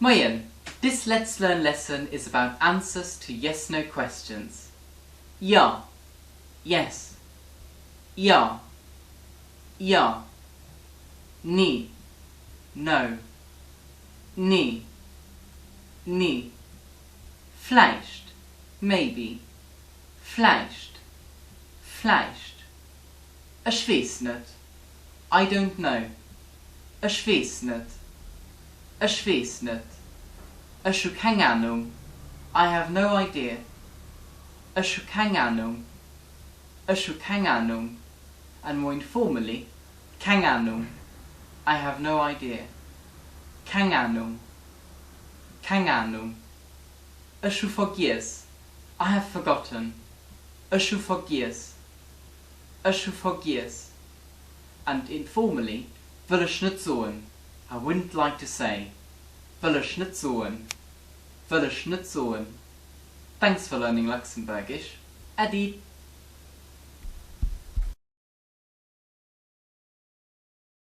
Moin! This Let's Learn lesson is about answers to yes-no questions. Ja, yes. Ja, ja. Nie, no. Nie, nie. Vläicht, maybe. Vläicht, vläicht. Ich weiß nicht. I don't know. Ich weiß nicht. Ich weiß nicht. Ich habe Keng Anung. I have no idea. Ich habe Keng Anung. Ich habe Keng Anung. And more informally, Keng Anung. I have no idea. Keng Anung. Keng Anung. Ich habe vergiess. I have forgotten. Ich habe vergiess. Ich habe vergiess. And informally, will ich nicht soen. I wouldn't like to say. Will ich nicht soen. Will ich nicht soen. Thanks for learning Luxembourgish. Adi.